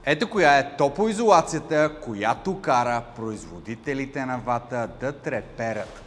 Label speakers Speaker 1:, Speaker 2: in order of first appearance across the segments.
Speaker 1: Ето коя е топлоизолацията, която кара производителите на вата да треперят.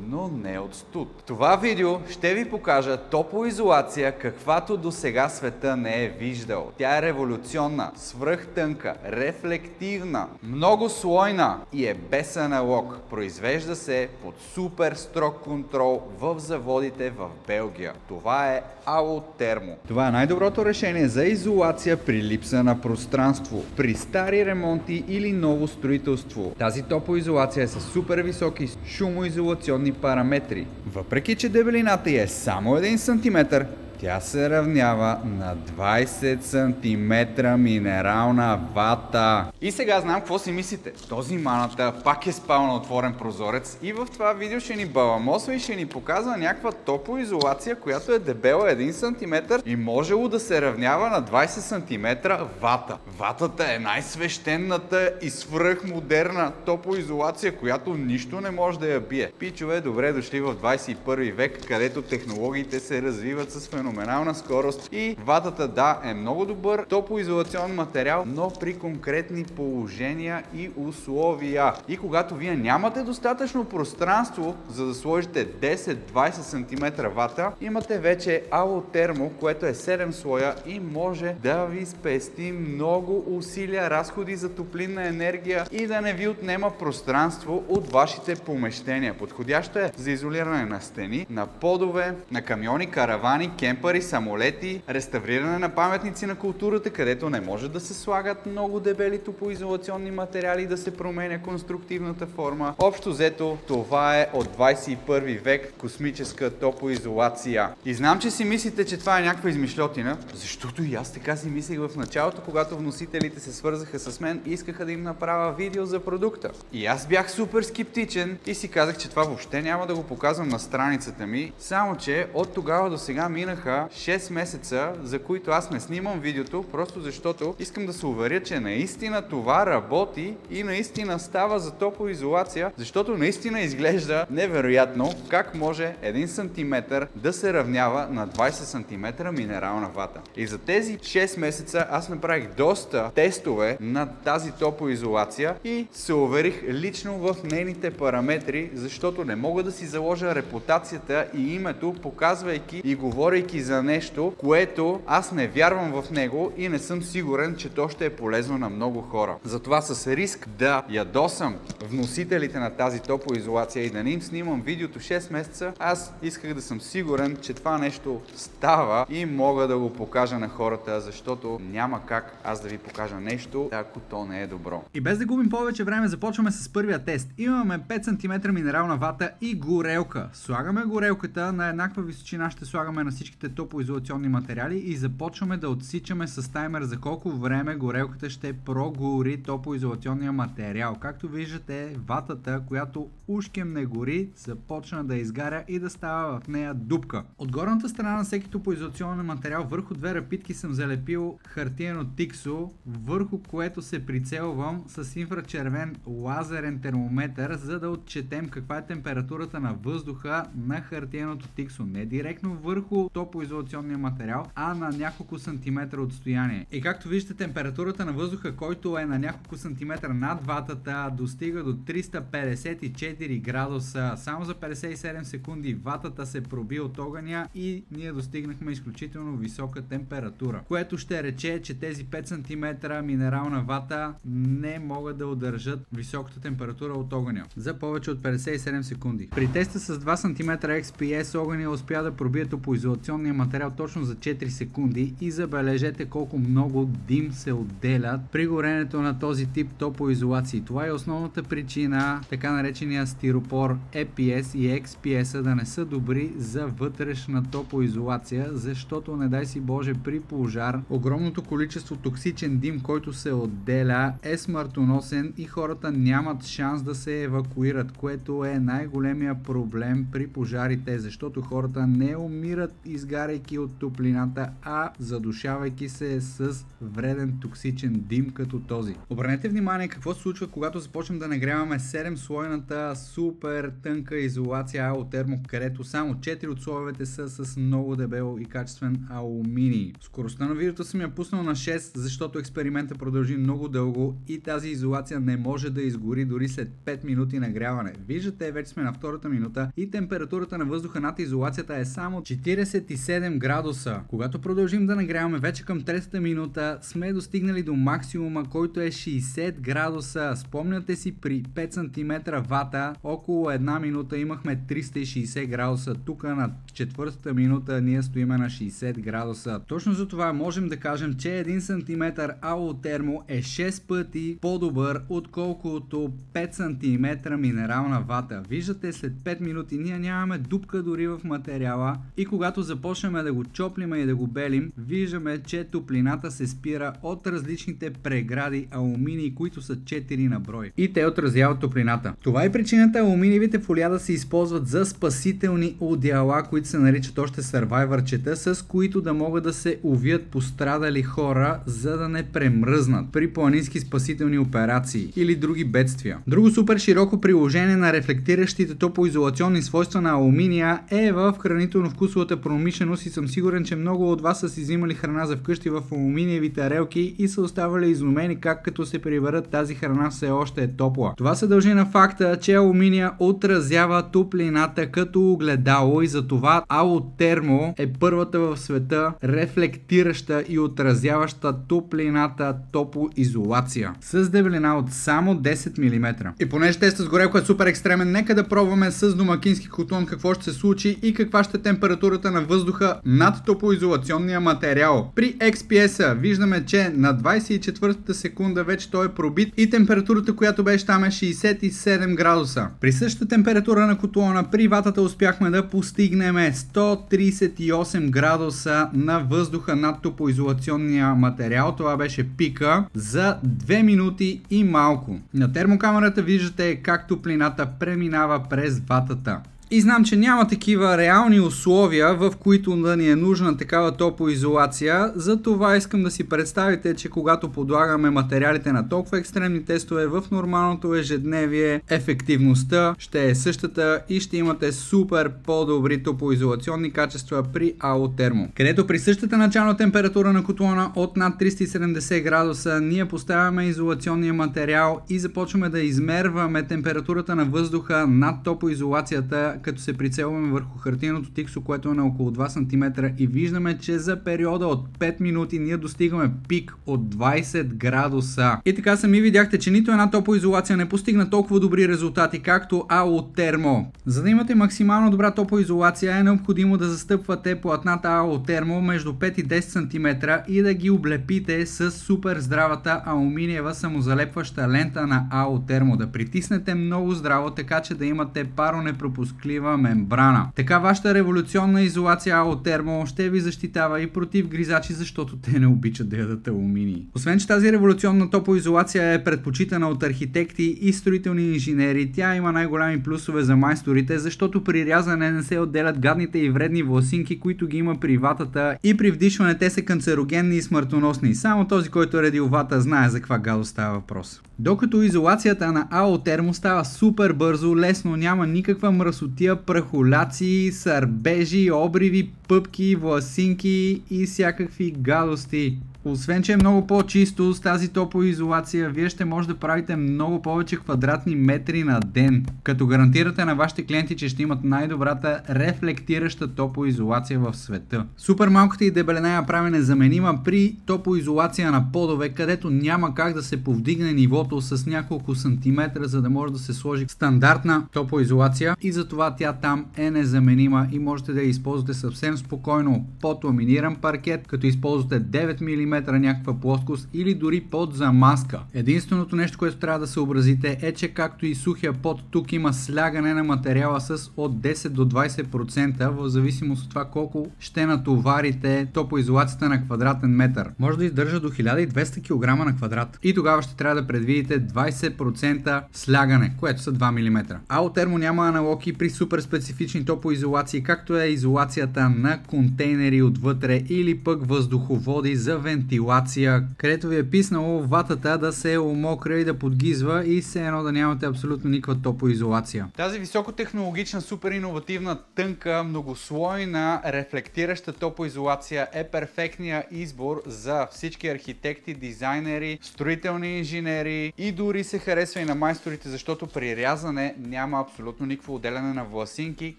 Speaker 1: Но не от студ. Това видео ще ви покажа топлоизолация, каквато до сега света не е виждал. Тя е революционна, свръхтънка, рефлективна, многослойна и е без аналог. Произвежда се под супер строг контрол в заводите в Белгия. Това е Алотермо. Това е най-доброто решение за изолация при липса на пространство, при стари ремонти или ново строителство. Тази топлоизолация е с супер високи шумоизолационни параметри. Въпреки че дебелината ѝ е само 1 см, тя се равнява на 20 см минерална вата. И сега знам какво си мислите. Този маната пак е спал на отворен прозорец и в това видео ще ни баламосва и ще ни показва някаква топлоизолация, която е дебела 1 см и можело да се равнява на 20 см вата. Ватата е най-свещената и свръхмодерна топлоизолация, която нищо не може да я бие. Пичове, добре дошли в 21 век, където технологиите се развиват с феноменална скорост и ватата, да, е много добър топлоизолационен материал, но при конкретни положения и условия. И когато вие нямате достатъчно пространство, за да сложите 10-20 см вата, имате вече Алотермо, което е 7 слоя и може да ви спести много усилия, разходи за топлинна енергия и да не ви отнема пространство от вашите помещения. Подходящо е за изолиране на стени, на подове, на камиони, каравани, кемпари, самолети, реставриране на паметници на културата, където не може да се слагат много дебели топлоизолационни материали и да се променя конструктивната форма. Общо взето, това е от 21 век космическа топлоизолация. И знам, че си мислите, че това е някаква измишльотина, защото и аз така си мислех в началото, когато вносителите се свързаха с мен и искаха да им направя видео за продукта. И аз бях супер скептичен и си казах, че това въобще няма да го показвам на страницата ми, само че от тогава до сега минаха 6 месеца, за които аз не снимам видеото, просто защото искам да се уверя, че наистина това работи и наистина става за топлоизолация, защото наистина изглежда невероятно как може 1 см да се равнява на 20 см минерална вата. И за тези 6 месеца аз направих доста тестове на тази топлоизолация и се уверих лично в нейните параметри, защото не мога да си заложа репутацията и името, показвайки и говорейки за нещо, което аз не вярвам в него и не съм сигурен, че то ще е полезно на много хора. Затова с риск да ядосам вносителите на тази топлоизолация и да не им снимам видеото 6 месеца, аз исках да съм сигурен, че това нещо става и мога да го покажа на хората, защото няма как аз да ви покажа нещо, ако то не е добро.
Speaker 2: И без да губим повече време, започваме с първия тест. Имаме 5 см минерална вата и горелка. Слагаме горелката на еднаква височина, ще слагаме на всичките топлоизолационни материали и започваме да отсичаме с таймер за колко време горелката ще прогори топлоизолационния материал. Както виждате, ватата, която ушкем не гори, започна да изгаря и да става в нея дупка. От горната страна на всеки топлоизолационен материал върху две рапитки съм залепил хартиено тиксо, върху което се прицелвам с инфрачервен лазерен термометър, за да отчетем каква е температурата на въздуха на хартиеното тиксо. Не директно върху топлоизолационния материал, а на няколко сантиметра отстояние. И както виждате, температурата на въздуха, който е на няколко сантиметра над ватата, достига до 354 градуса. Само за 57 секунди ватата се проби от огъня и ние достигнахме изключително висока температура, което ще рече, че тези 5 см минерална вата не могат да удържат високата температура от огъня за повече от 57 секунди. При теста с 2 см XPS огъня успя да пробие топлоизолационния материал точно за 4 секунди и забележете колко много дим се отделят при горенето на този тип топлоизолации. Това е основната причина така наречения стиропор EPS и XPS да не са добри за вътрешна топлоизолация, защото не дай си Боже при пожар огромното количество токсичен дим, който се отделя, е смъртоносен и хората нямат шанс да се евакуират, което е най-големия проблем при пожарите, защото хората не умират изгарят изгаряйки от топлината, а задушавайки се с вреден токсичен дим като този. Обърнете внимание какво се случва, когато започнем да нагряваме 7 слойната супер тънка изолация аотермо, където само 4 от слоевете са с много дебел и качествен алуминий. Скоростта на видеото съм я пуснал на 6, защото експериментът продължи много дълго и тази изолация не може да изгори дори след 5 минути нагряване. Виждате, вече сме на втората минута и температурата на въздуха над изолацията е само 47 градуса. Когато продължим да нагряваме вече към третата минута, сме достигнали до максимума, който е 60 градуса. Спомняте си, при 5 см вата около една минута имахме 360 градуса. Тук на четвъртата минута ние стоиме на 60 градуса. Точно за това можем да кажем, че 1 см аотермо е 6 пъти по-добър, отколкото 5 см минерална вата. Виждате, след 5 минути ние нямаме дупка дори в материала и когато започнем да го чоплиме и да го белим, виждаме, че топлината се спира от различните прегради алуминии, които са 4 на брой. И те отразяват топлината. Това е причината алуминиевите фолия да се използват за спасителни одеяла, които се наричат още сървайвърчета, с които да могат да се увият пострадали хора, за да не премръзнат при планински спасителни операции или други бедствия. Друго супер широко приложение на рефлектиращите топлоизолационни свойства на алуминия е в хранително-вкусовата промишленост и съм сигурен, че много от вас са си взимали храна за вкъщи в алуминиеви тарелки и са оставали изумени как като се приберат тази храна все още е топла. Това се дължи на факта, че алуминия отразява топлината като огледало и затова аотермо е първата в света рефлектираща и отразяваща топлината топлоизолация с дебелина от само 10 мм. И понеже тестът с горелко е супер екстремен, нека да пробваме с домакински котон какво ще се случи и каква ще е температурата на въздуха над топлоизолационния материал. При XPS виждаме, че на 24-та секунда вече той е пробит и температурата, която беше там, е 67 градуса. При същата температура на котлона при ватата успяхме да постигнем 138 градуса на въздуха над топлоизолационния материал. Това беше пика за 2 минути и малко. На термокамерата виждате как топлината преминава през ватата. И знам, че няма такива реални условия, в които да ни е нужна такава топлоизолация. Затова искам да си представите, че когато подлагаме материалите на толкова екстремни тестове в нормалното ежедневие, ефективността ще е същата и ще имате супер по-добри топлоизолационни качества при аотермо. Където при същата начална температура на котлона от над 370 градуса ние поставяме изолационния материал и започваме да измерваме температурата на въздуха над топлоизолацията, като се прицелваме върху хартиеното тиксо, което е на около 2 см и виждаме, че за периода от 5 минути ние достигаме пик от 20 градуса. И така сами видяхте, че нито една топлоизолация не постигна толкова добри резултати, както аотермо. За да имате максимално добра топлоизолация е необходимо да застъпвате платната аотермо между 5 и 10 см и да ги облепите с супер здравата алуминиева самозалепваща лента на аотермо. Да притиснете много здраво, така че да имате паронепропусклива мембрана. Така вашата революционна изолация аотермо ще ви защитава и против гризачи, защото те не обичат да ядат алуминий. Освен че тази революционна топлоизолация е предпочитана от архитекти и строителни инженери, тя има най-големи плюсове за майсторите, защото при рязане не се отделят гадните и вредни власинки, които ги има при ватата и при вдишване те са канцерогенни и смъртоносни. Само този, който е редил вата, знае за каква гадост става въпрос. Докато изолацията на аотермо става супер бързо, лесно, няма никаква мръсотия, прахоляци, сърбежи, обриви, пъпки, власинки и всякакви гадости. Освен че е много по-чисто с тази топлоизолация, вие ще може да правите много повече квадратни метри на ден, като гарантирате на вашите клиенти, че ще имат най-добрата рефлектираща топлоизолация в света. Супер малката и дебелина я прави незаменима при топлоизолация на подове, където няма как да се повдигне нивото с няколко сантиметра, за да може да се сложи стандартна топлоизолация и затова тя там е незаменима и можете да я използвате съвсем спокойно под ламиниран паркет, като използвате 9 мм мм някаква плоскост или дори под замазка. Единственото нещо, което трябва да съобразите е, че както и сухия пот, тук има слягане на материала с от 10 до 20% в зависимост от това колко ще натоварите топоизолацията на квадратен метър. Може да издържа до 1200 кг на квадрат. И тогава ще трябва да предвидите 20% слягане, което са 2 мм. Алотермо няма аналоги при супер специфични топоизолации, както е изолацията на контейнери отвътре или пък въздуховоди за вентилация, където ви е писнало ватата да се омокря и да подгизва и все едно да нямате абсолютно никаква топоизолация. Тази високотехнологична, супер иновативна, тънка, многослойна, рефлектираща топоизолация е перфектният избор за всички архитекти, дизайнери, строителни инженери и дори се харесва и на майсторите, защото при рязане няма абсолютно никакво отделяне на власинки,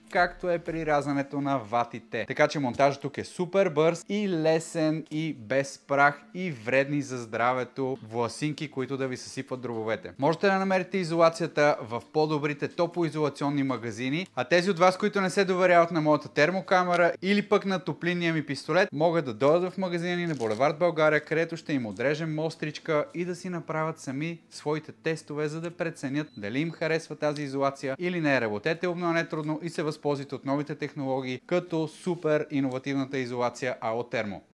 Speaker 2: както е при рязането на ватите. Така че монтажът тук е супер бърз и лесен и без прах и вредни за здравето власинки, които да ви съсипват дробовете. Можете да намерите изолацията в по-добрите топоизолационни магазини, а тези от вас, които не се доверяват на моята термокамера или пък на топлинния ми пистолет, могат да дойдат в магазина ни на булевард България, където ще им отрежем мостричка и да си направят сами своите тестове, за да преценят дали им харесва тази изолация или не. Работете умно, не трудно и се възползвайте от новите технологии, като супер иновативната изолация Алотермо.